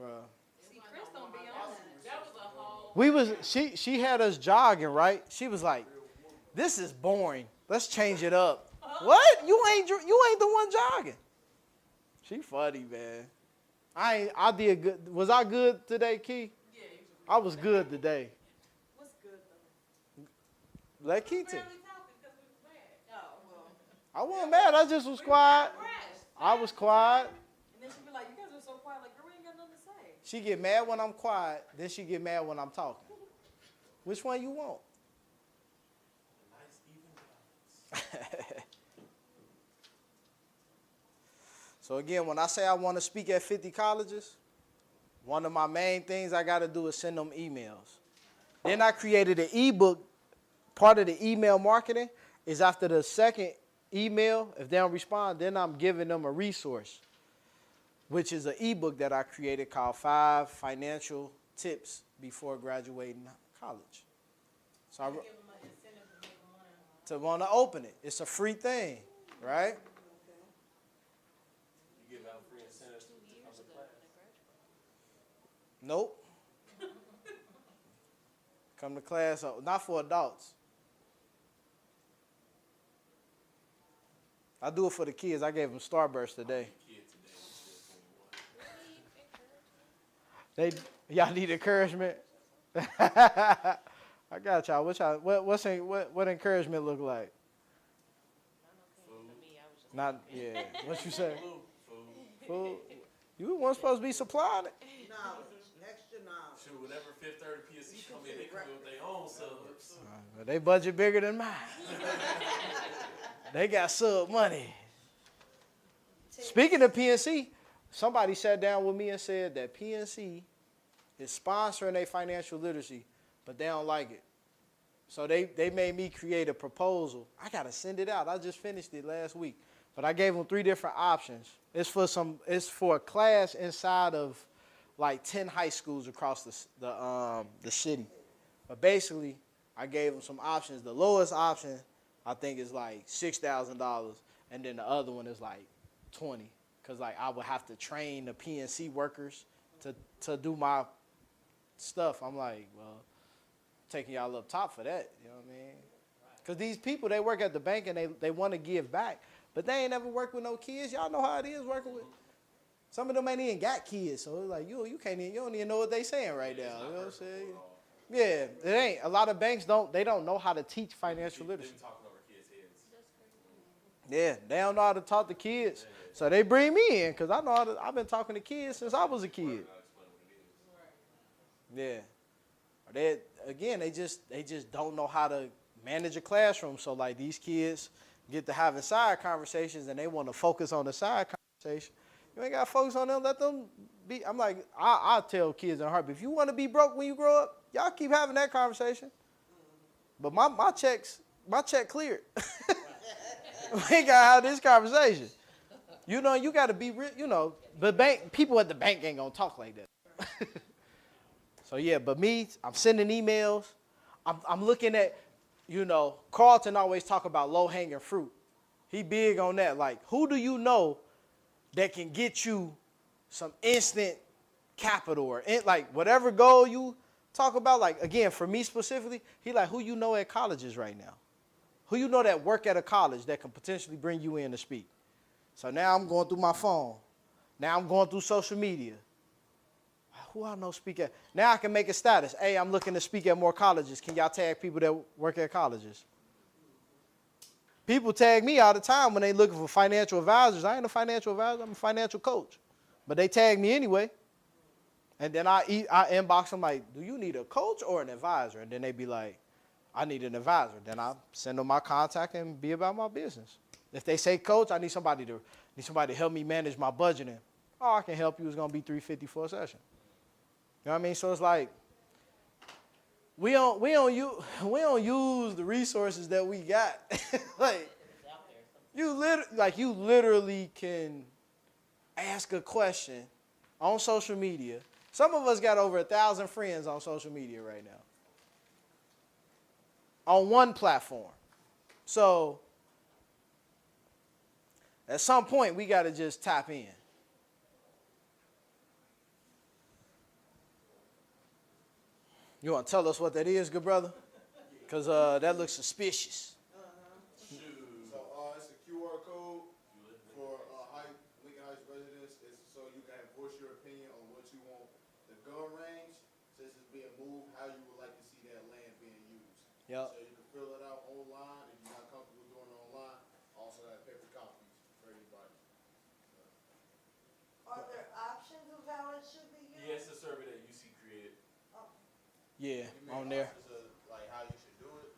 Bruh. See, Chris don't be on that. That was a whole. We was she had us jogging, right? She was like, "This is boring. Let's change it up." What? You ain't the one jogging. She funny, man. I did good. Was I good today, Key? Yeah, I was good today. What's good, though? Let Key we take. barely talking because we was mad. Oh, well. I wasn't mad. I just was quiet. I was quiet. And then she'd be like, you guys are so quiet. Like, girl, we ain't got nothing to say. She get mad when I'm quiet. Then she get mad when I'm talking. Which one you want? Nice even balance. So again, when I say I want to speak at 50 colleges, one of my main things I got to do is send them emails. Then I created an ebook. Part of the email marketing is after the second email, if they don't respond, then I'm giving them a resource, which is an ebook that I created called 5 Financial Tips Before Graduating College. So I Give them an incentive to make money. to want to open it. It's a free thing, right? You give out free incentives to come to class. Nope. Come to class, not for adults. I do it for the kids. I gave them Starburst today. Kid today was just 21. Y'all need encouragement. I got y'all. What encouragement look like? Not yeah. What you say? Food. You weren't supposed to be supplying it. Knowledge. Extra knowledge. Shoot, whenever 530 PSC come in, they come in with their own subs. But they budget bigger than mine. They got sub money. Speaking of PNC, somebody sat down with me and said that PNC is sponsoring their financial literacy, but they don't like it. So they made me create a proposal. I got to send it out. I just finished it last week. But I gave them 3 different options. It's for a class inside of like 10 high schools across the city. But basically, I gave them some options. The lowest option, I think, is like $6,000, and then the other one is like 20, because like I would have to train the PNC workers to do my stuff. I'm like, well, taking y'all up top for that, you know what I mean? Because these people, they work at the bank and they want to give back, but they ain't never worked with no kids. Y'all know how it is working with. Some of them ain't even got kids, so it's like you can't even, you don't even know what they saying right now. You know what I'm saying? Yeah, it ain't. A lot of banks don't know how to teach financial literacy. Yeah, they don't know how to talk to kids, so they bring me in because I know I've been talking to kids since I was a kid. Yeah, they just don't know how to manage a classroom. So like these kids get to having side conversations and they want to focus on the side conversation. You ain't got to focus on them. Let them be. I'm like, I tell kids in a heartbeat, if you want to be broke when you grow up, y'all keep having that conversation. But my check cleared. We ain't got to have this conversation. You know, you got to be real. You know, people at the bank ain't gonna talk like that. So yeah, but me, I'm sending emails. I'm looking at, you know, Carlton always talk about low-hanging fruit. He big on that. Like, who do you know that can get you some instant capital or like whatever goal you talk about? Like, again, for me specifically, he like, who you know at colleges right now? Who you know that work at a college that can potentially bring you in to speak? So now I'm going through my phone. Now I'm going through social media. Who I know speak at? Now I can make a status. Hey, I'm looking to speak at more colleges. Can y'all tag people that work at colleges? People tag me all the time when they looking for financial advisors. I ain't a financial advisor. I'm a financial coach. But they tag me anyway. And then I inbox them like, do you need a coach or an advisor? And then they be like, I need an advisor. Then I send them my contact and be about my business. If they say, coach, I need somebody to help me manage my budgeting. Oh, I can help you. It's going to be $350 for a session. You know what I mean? So it's like we don't use the resources that we got. Like you literally can ask a question on social media. Some of us got over 1,000 friends on social media right now. On one platform. So at some point we got to just tap in. You want to tell us what that is, good brother? Because that looks suspicious. So it's a QR code for Lincoln Heights residents. It's so you can voice your opinion on what you want the gun range, since it's being moved, how you would like to see that land being used. Yep. So you can fill it out online if you're not comfortable doing it online. Also have paper copies for everybody. Are there options of how it should be used? Yeah, it's a survey that UC created. Yeah, on there. Like how you should do it.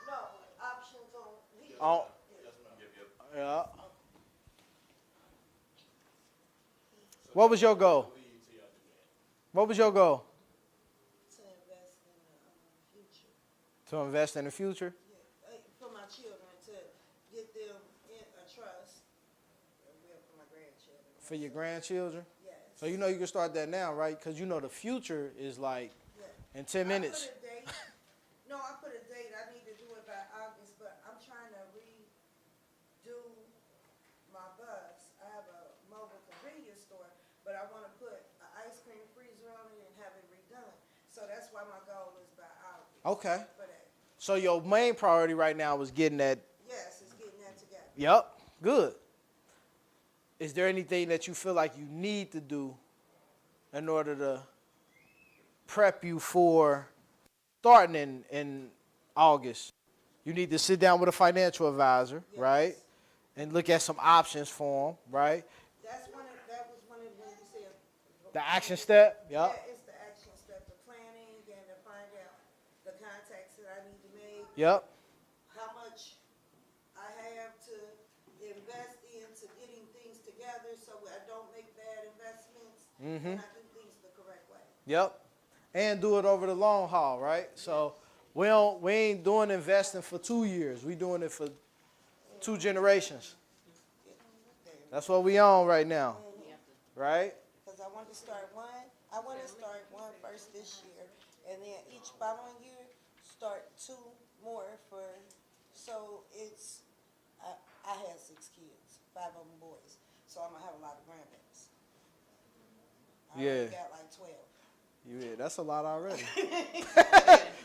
No, options on. Oh, Yes, ma'am. Yep. yeah. What was your goal? What was your goal? To invest in the future. To invest in the future? Yeah, for my children, to get them in a trust. For my grandchildren. For your grandchildren? Yes. So you know you can start that now, right? Because you know the future is like in 10 minutes. I put a date. No, I put a date. I need to do it by August, but I'm trying to redo my bus. I have a mobile convenience store, but I want to put an ice cream freezer on it and have it redone. So that's why my goal is by August. Okay. For that. So your main priority right now is getting that. Yes, it's getting that together. Yep. Good. Is there anything that you feel like you need to do in order to prep you for starting in August? You need to sit down with a financial advisor, Yes. right? And look at some options for them, right? That was one of the ones you said. The action step, Yeah, yep. it's the action step, the planning and to find out the contacts that I need to make. Yep. How much I have to invest into getting things together so I don't make bad investments. And I do things the correct way. Yep. And do it over the long haul, right? So we ain't doing investing for 2 years. We doing it for 2 generations. That's what we on right now, right? Because I want to start one first this year, and then each following year, 2 more so it's, I had 6 kids, 5 of them boys, so I'm gonna have a lot of grandbabies. I already got like 12. Yeah, that's a lot already.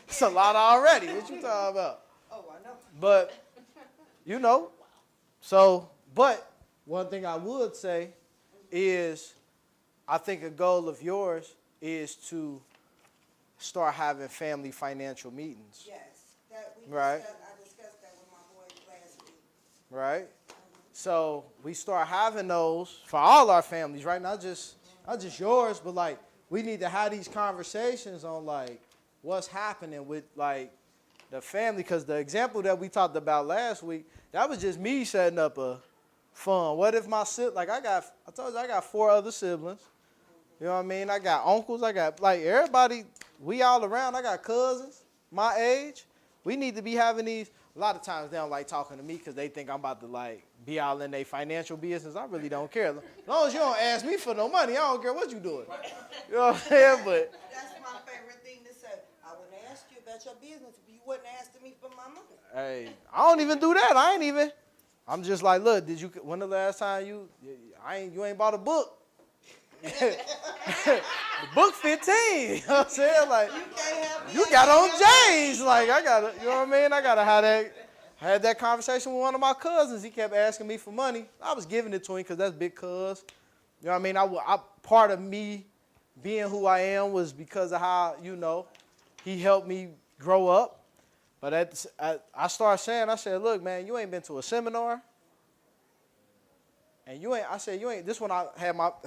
It's a lot already. What you talking about? Oh, I know. But, but one thing I would say is I think a goal of yours is to start having family financial meetings. Yes, Right. I discussed that with my boy last week. Right? So we start having those for all our families, right? Not just yours, but like we need to have these conversations on like what's happening with like the family. Because the example that we talked about last week, that was just me setting up a fund. What if my sibling, I told you I got 4 other siblings. You know what I mean? I got uncles. I got like everybody. We all around. I got cousins my age. We need to be having these. A lot of times they don't like talking to me because they think I'm about to like be all in their financial business. I really don't care. As long as you don't ask me for no money, I don't care what you doing. You know what I'm saying? But That's my favorite thing to say. I wouldn't ask you about your business if you wasn't asking me for my money. hey, I don't even do that. I'm just like, look, when the last time you ain't bought a book? The book 15. You know what I'm saying? Like, You can't help me. you got on J's. Like, I gotta, you know what I mean? I gotta have that. I had that conversation with one of my cousins. He kept asking me for money. I was giving it to him because that's big cuz. You know what I mean? Part of me being who I am was because of how, he helped me grow up. But I started saying, I said, look, man, you ain't been to a seminar. And this one I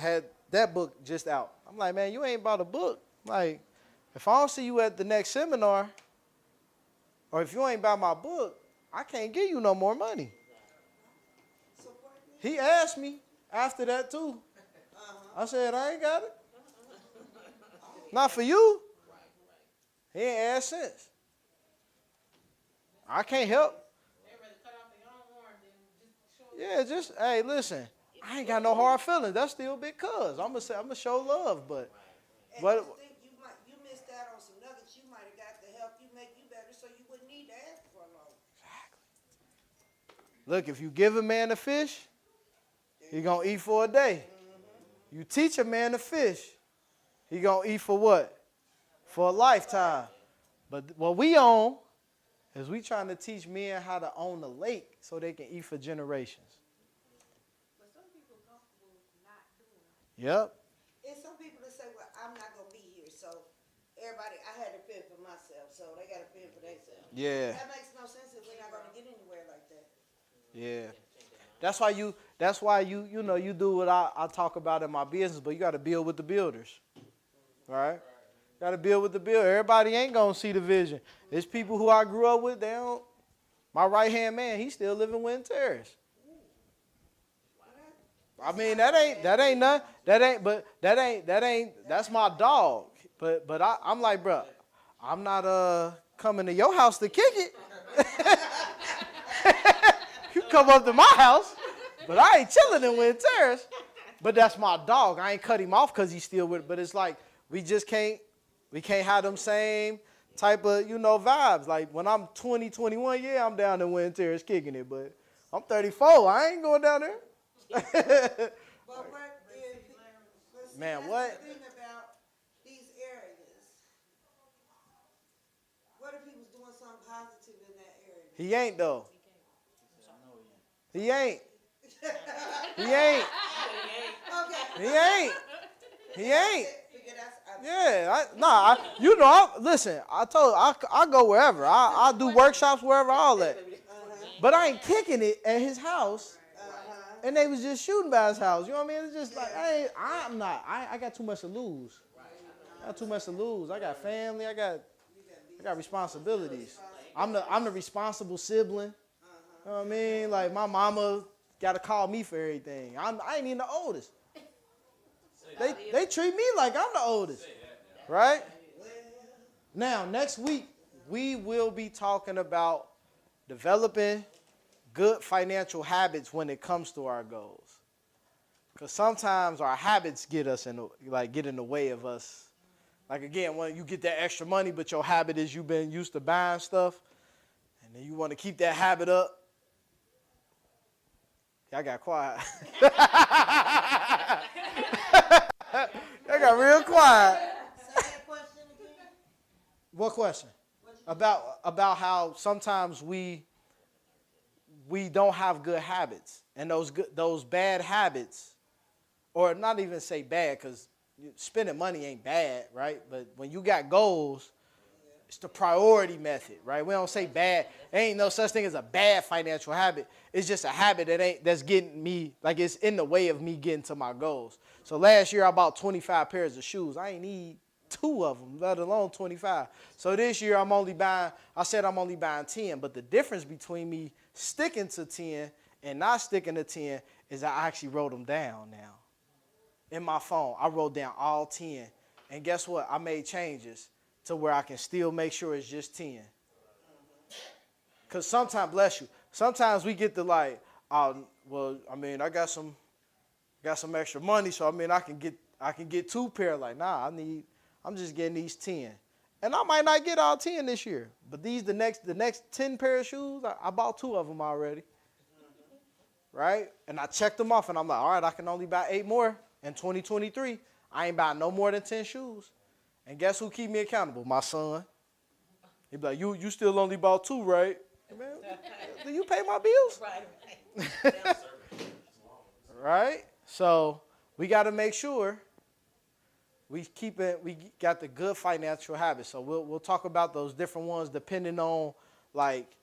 had that book just out. I'm like, man, you ain't bought a book. Like, if I don't see you at the next seminar, or if you ain't buy my book, I can't give you no more money. He asked me after that too. I said, I ain't got it. Not for you. He ain't asked since. I can't help. Yeah, hey, listen. I ain't got no hard feelings. That's still big cuz. I'm gonna show love, but And you think you missed out on some nuggets you might have got to help you make you better, so you wouldn't need to ask for a loan. Exactly. Look, if you give a man a fish, he gonna eat for a day. Mm-hmm. You teach a man to fish, he gonna eat for what? For a lifetime. But what we own is we trying to teach men how to own a lake so they can eat for generations. But some people comfortable not doing it. Yep. And some people that say, well, I'm not going to be here, so everybody, I had to fend for myself, so they got to fend for themselves. Yeah. That makes no sense if we're not going to get anywhere like that. Yeah. That's why you do what I talk about in my business, but you got to build with the builders. Right? Got to build with the builder. Everybody ain't going to see the vision. There's people who I grew up with, they don't. My right-hand man, he's still living Wynn Terrace. I mean, that's my dog. But I'm like, bro, I'm not coming to your house to kick it. You come up to my house, but I ain't chilling in Wynn Terrace. But that's my dog. I ain't cut him off because he's still with it. But it's like, we can't have them same type of, vibes. Like when I'm 20, 21, yeah, I'm down in Wynn Terrace kicking it. But I'm 34. I ain't going down there. But what is, Man, that's what? the thing about these areas. What if he was doing something positive in that area? He ain't, though. He ain't. He ain't. Okay. He ain't. He ain't. Figure that's- Yeah, listen, I go wherever. I do workshops wherever, all that. But I ain't kicking it at his house. And they was just shooting by his house. You know what I mean? It's just like, I got too much to lose. I got too much to lose. I got family. I got responsibilities. I'm the responsible sibling. You know what I mean? Like my mama got to call me for everything. I ain't even the oldest. They treat me like I'm the oldest, right? Now, next week, we will be talking about developing good financial habits when it comes to our goals. Because sometimes our habits get in the way of us Like, again, when you get that extra money, but your habit is you've been used to buying stuff, and then you want to keep that habit up. Y'all got quiet. Y'all got real quiet. Say that question again. What question? About how sometimes we don't have good habits, and those bad habits, or not even say bad, because spending money ain't bad, right? But when you got goals, it's the priority method, right? We don't say bad. There ain't no such thing as a bad financial habit. It's just a habit that's getting me, like, it's in the way of me getting to my goals. So last year I bought 25 pairs of shoes. I ain't need 2 of them, let alone 25. So this year I'm only buying 10. But the difference between me sticking to 10 and not sticking to 10 is I actually wrote them down now. In my phone, I wrote down all 10. And guess what? I made changes to where I can still make sure it's just 10. Because sometimes, bless you, sometimes we get to like, well, I mean, I got some extra money, so I mean, I can get 2 pair. Like, nah, I'm just getting these 10. And I might not get all 10 this year, but the next 10 pair of shoes, I bought 2 of them already. Right? And I checked them off, and I'm like, all right, I can only buy 8 more in 2023. I ain't buying no more than 10 shoes. And guess who keep me accountable? My son. He be like, you still only bought 2, right? Man, do you pay my bills? Right. Right? So we got to make sure we got the good financial habits. So we'll talk about those different ones depending on like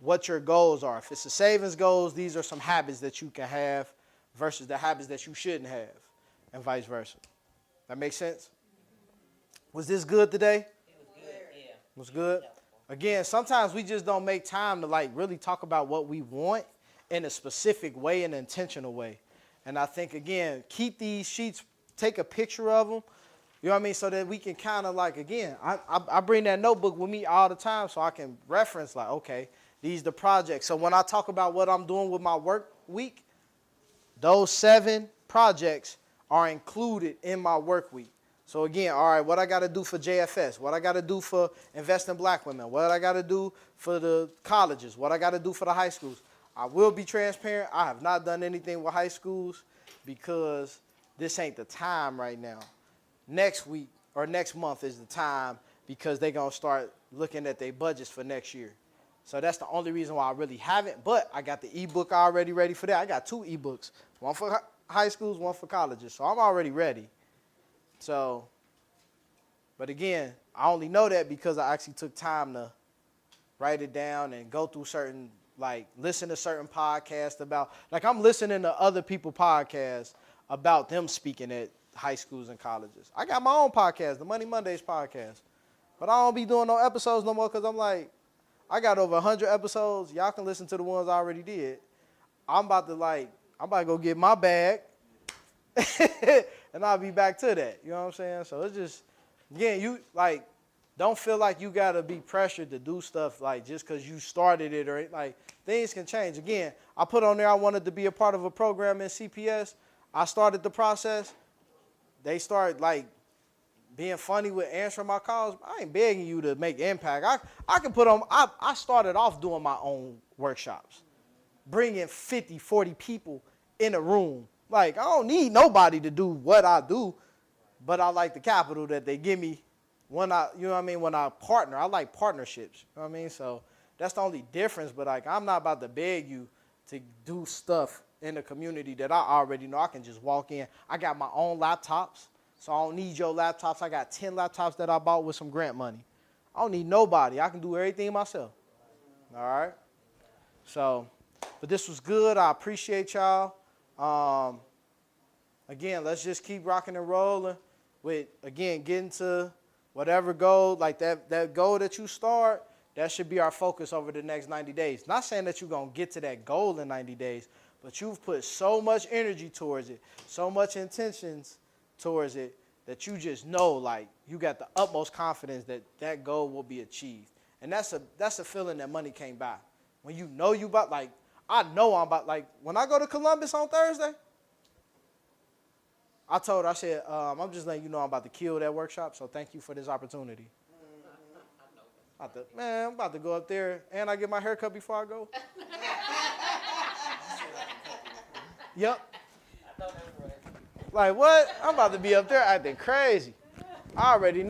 what your goals are. If it's the savings goals, these are some habits that you can have versus the habits that you shouldn't have, and vice versa. That makes sense? Was this good today? It was good, yeah. Was good? Again, sometimes we just don't make time to like really talk about what we want in a specific way, an intentional way. And I think, again, keep these sheets, take a picture of them, you know what I mean, so that we can kind of like, again, I bring that notebook with me all the time so I can reference like, okay, these are the projects. So when I talk about what I'm doing with my work week, those 7 projects are included in my work week. So again, all right, what I got to do for JFS, what I got to do for Invest in Black Women, what I got to do for the colleges, what I got to do for the high schools. I will be transparent. I have not done anything with high schools because this ain't the time right now. Next week or next month is the time because they're going to start looking at their budgets for next year. So that's the only reason why I really haven't. But I got the ebook already ready for that. I got 2 ebooks, one for high schools, one for colleges. So I'm already ready. So, but again, I only know that because I actually took time to write it down and go through certain, like, listen to certain podcasts about, like, I'm listening to other people's podcasts about them speaking at high schools and colleges. I got my own podcast, the Money Mondays podcast, but I don't be doing no episodes no more because I'm like, I got over 100 episodes. Y'all can listen to the ones I already did. I'm about to go get my bag. And I'll be back to that. You know what I'm saying? So it's just, again, you like, don't feel like you got to be pressured to do stuff like just because you started it or like things can change. Again, I put on there I wanted to be a part of a program in CPS. I started the process. They start like being funny with answering my calls. I ain't begging you to make impact. I can put on, I started off doing my own workshops, bringing 50, 40 people in a room. Like, I don't need nobody to do what I do, but I like the capital that they give me when when I partner. I like partnerships, you know what I mean? So that's the only difference, but like, I'm not about to beg you to do stuff in the community that I already know. I can just walk in. I got my own laptops, so I don't need your laptops. I got 10 laptops that I bought with some grant money. I don't need nobody. I can do everything myself, all right? So, but this was good. I appreciate y'all. Again, let's just keep rocking and rolling with, again, getting to whatever goal, like that goal that you start, that should be our focus over the next 90 days. Not saying that you're going to get to that goal in 90 days, but you've put so much energy towards it, so much intentions towards it, that you just know, like, you got the utmost confidence that that goal will be achieved. And that's a feeling that money can't buy. When you know you about, like, I know I'm about, like, when I go to Columbus on Thursday, I told her, I said, I'm just letting you know I'm about to kill that workshop, so thank you for this opportunity. I'm about to go up there, and I get my hair cut before I go. Yep. I know that's right. Like, what? I'm about to be up there acting crazy. I already know.